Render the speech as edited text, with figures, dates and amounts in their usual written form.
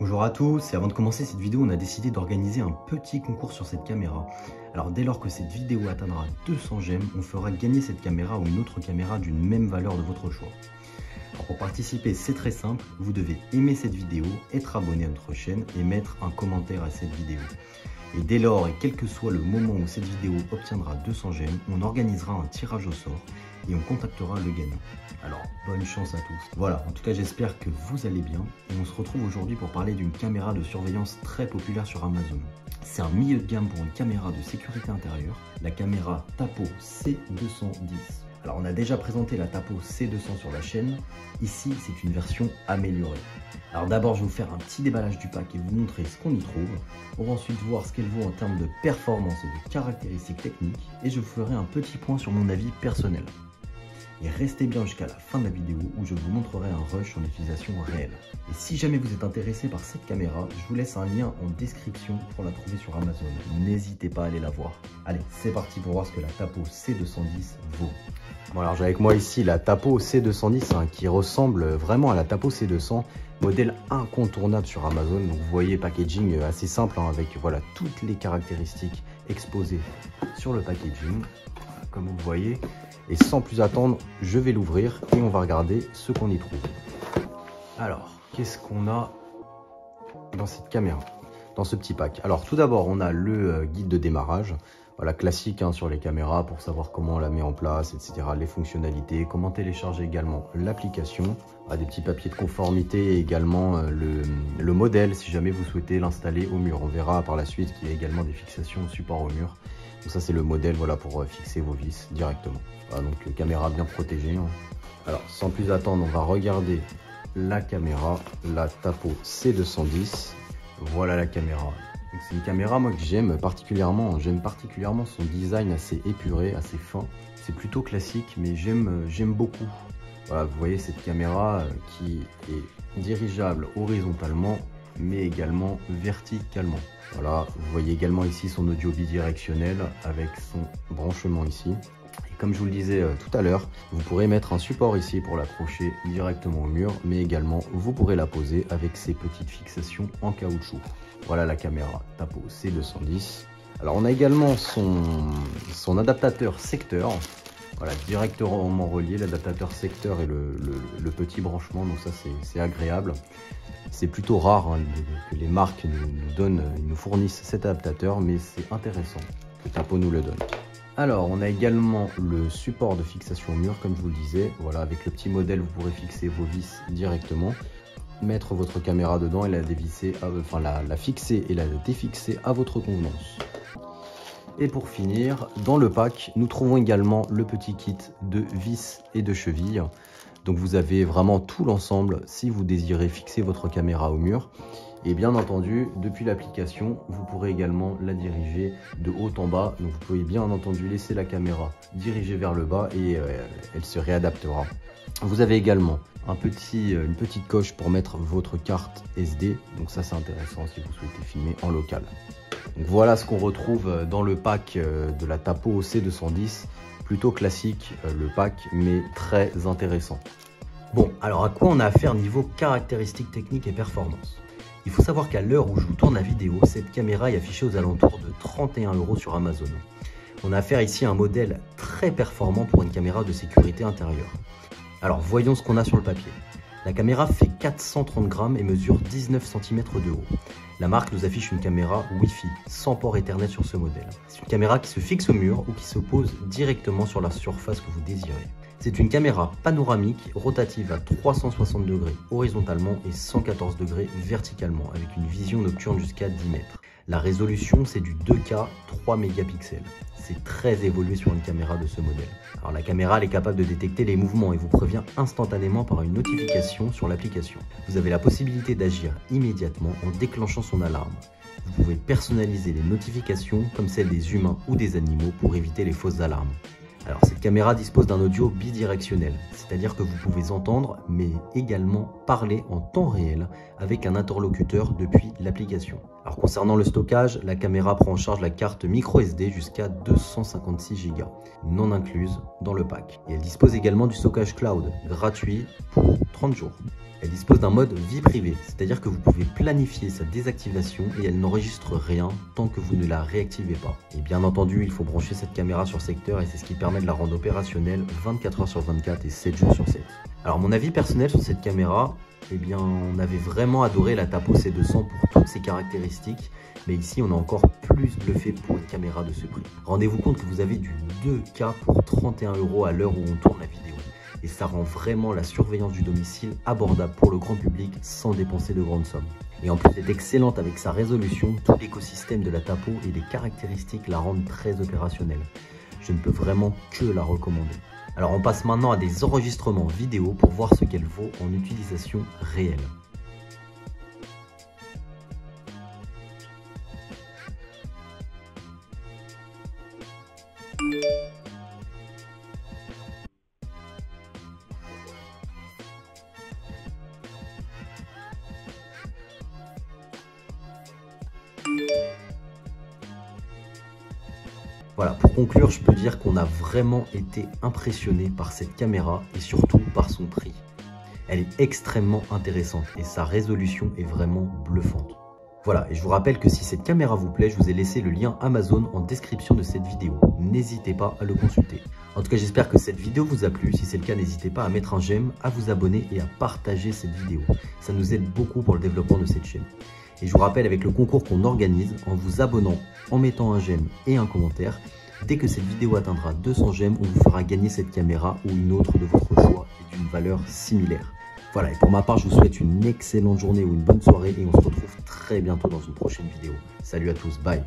Bonjour à tous, et avant de commencer cette vidéo, on a décidé d'organiser un petit concours sur cette caméra. Alors dès lors que cette vidéo atteindra 200 j'aime, on fera gagner cette caméra ou une autre caméra d'une même valeur de votre choix. Alors pour participer, c'est très simple, vous devez aimer cette vidéo, être abonné à notre chaîne et mettre un commentaire à cette vidéo. Et dès lors, et quel que soit le moment où cette vidéo obtiendra 200 j'aime, on organisera un tirage au sort et on contactera le gagnant. Alors, bonne chance à tous. Voilà, en tout cas j'espère que vous allez bien et on se retrouve aujourd'hui pour parler d'une caméra de surveillance très populaire sur Amazon. C'est un milieu de gamme pour une caméra de sécurité intérieure, la caméra Tapo C210. Alors on a déjà présenté la Tapo C200 sur la chaîne, ici c'est une version améliorée. Alors d'abord je vais vous faire un petit déballage du pack et vous montrer ce qu'on y trouve. On va ensuite voir ce qu'elle vaut en termes de performance et de caractéristiques techniques et je vous ferai un petit point sur mon avis personnel. Et restez bien jusqu'à la fin de la vidéo où je vous montrerai un rush en utilisation réelle. Et si jamais vous êtes intéressé par cette caméra, je vous laisse un lien en description pour la trouver sur Amazon. N'hésitez pas à aller la voir. Allez, c'est parti pour voir ce que la Tapo C210 vaut. Bon alors j'ai avec moi ici la Tapo C210 qui ressemble vraiment à la Tapo C200, modèle incontournable sur Amazon. Donc vous voyez, packaging assez simple avec voilà toutes les caractéristiques exposées sur le packaging, comme vous le voyez. Et sans plus attendre, je vais l'ouvrir et on va regarder ce qu'on y trouve. Alors, qu'est-ce qu'on a dans cette caméra, dans ce petit pack? Alors tout d'abord, on a le guide de démarrage. Voilà, classique sur les caméras pour savoir comment on la met en place, etc. Les fonctionnalités, comment télécharger également l'application. Des petits papiers de conformité et également le modèle si jamais vous souhaitez l'installer au mur. On verra par la suite qu'il y a également des fixations support au mur. Donc ça c'est le modèle voilà, pour fixer vos vis directement. Voilà, donc caméra bien protégée. Alors sans plus attendre, on va regarder la caméra, la Tapo C210. Voilà la caméra. C'est une caméra moi que j'aime particulièrement. J'aime particulièrement son design assez épuré, assez fin. C'est plutôt classique mais j'aime beaucoup. Voilà, vous voyez cette caméra qui est dirigeable horizontalement mais également verticalement. Voilà, vous voyez également ici son audio bidirectionnel avec son branchement ici. Et comme je vous le disais tout à l'heure, vous pourrez mettre un support ici pour l'accrocher directement au mur, mais également vous pourrez la poser avec ces petites fixations en caoutchouc. Voilà la caméra Tapo C210. Alors on a également son adaptateur secteur. Voilà, directement relié, l'adaptateur secteur et le petit branchement, donc ça c'est agréable. C'est plutôt rare que les marques nous fournissent cet adaptateur, mais c'est intéressant que Tapo nous le donne. Alors, on a également le support de fixation au mur, comme je vous le disais. Voilà, avec le petit modèle, vous pourrez fixer vos vis directement, mettre votre caméra dedans et la dévisser, la fixer et la défixer à votre convenance. Et pour finir, dans le pack, nous trouvons également le petit kit de vis et de chevilles. Donc vous avez vraiment tout l'ensemble si vous désirez fixer votre caméra au mur. Et bien entendu, depuis l'application, vous pourrez également la diriger de haut en bas. Donc vous pouvez bien entendu laisser la caméra dirigée vers le bas et elle se réadaptera. Vous avez également une petite coche pour mettre votre carte SD. Donc ça c'est intéressant si vous souhaitez filmer en local. Donc voilà ce qu'on retrouve dans le pack de la Tapo C210. Plutôt classique le pack, mais très intéressant. Bon, alors à quoi on a affaire niveau caractéristiques techniques et performance? Il faut savoir qu'à l'heure où je vous tourne la vidéo, cette caméra est affichée aux alentours de 31 € sur Amazon. On a affaire ici à un modèle très performant pour une caméra de sécurité intérieure. Alors voyons ce qu'on a sur le papier. La caméra fait 430 grammes et mesure 19 cm de haut. La marque nous affiche une caméra Wi-Fi sans port Ethernet sur ce modèle. C'est une caméra qui se fixe au mur ou qui se pose directement sur la surface que vous désirez. C'est une caméra panoramique rotative à 360 degrés horizontalement et 114 degrés verticalement avec une vision nocturne jusqu'à 10 mètres. La résolution c'est du 2K 3 mégapixels. C'est très évolué sur une caméra de ce modèle. Alors la caméra elle est capable de détecter les mouvements et vous prévient instantanément par une notification sur l'application. Vous avez la possibilité d'agir immédiatement en déclenchant son alarme. Vous pouvez personnaliser les notifications comme celles des humains ou des animaux pour éviter les fausses alarmes. Alors cette caméra dispose d'un audio bidirectionnel, c'est-à-dire que vous pouvez entendre mais également parler en temps réel avec un interlocuteur depuis l'application. Alors concernant le stockage, la caméra prend en charge la carte micro SD jusqu'à 256 Go, non incluse dans le pack. Et elle dispose également du stockage cloud, gratuit pour 30 jours. Elle dispose d'un mode vie privée, c'est-à-dire que vous pouvez planifier sa désactivation et elle n'enregistre rien tant que vous ne la réactivez pas. Et bien entendu, il faut brancher cette caméra sur secteur et c'est ce qui permet de la rendre opérationnelle 24 h sur 24 et 7 jours sur 7. Alors mon avis personnel sur cette caméra, eh bien on avait vraiment adoré la Tapo C200 pour toutes ses caractéristiques, mais ici on a encore plus bluffé pour une caméra de ce prix. Rendez-vous compte que vous avez du 2K pour 31 € à l'heure où on tourne la vidéo. Et ça rend vraiment la surveillance du domicile abordable pour le grand public sans dépenser de grandes sommes. Et en plus d'être excellente avec sa résolution, tout l'écosystème de la Tapo et les caractéristiques la rendent très opérationnelle. Je ne peux vraiment que la recommander. Alors on passe maintenant à des enregistrements vidéo pour voir ce qu'elle vaut en utilisation réelle. Voilà, pour conclure, je peux dire qu'on a vraiment été impressionné par cette caméra et surtout par son prix. Elle est extrêmement intéressante et sa résolution est vraiment bluffante. Voilà, et je vous rappelle que si cette caméra vous plaît, je vous ai laissé le lien Amazon en description de cette vidéo. N'hésitez pas à le consulter. En tout cas, j'espère que cette vidéo vous a plu. Si c'est le cas, n'hésitez pas à mettre un j'aime, à vous abonner et à partager cette vidéo. Ça nous aide beaucoup pour le développement de cette chaîne. Et je vous rappelle avec le concours qu'on organise, en vous abonnant, en mettant un j'aime et un commentaire, dès que cette vidéo atteindra 200 j'aime, on vous fera gagner cette caméra ou une autre de votre choix et d'une valeur similaire. Voilà, et pour ma part, je vous souhaite une excellente journée ou une bonne soirée et on se retrouve très bientôt dans une prochaine vidéo. Salut à tous, bye!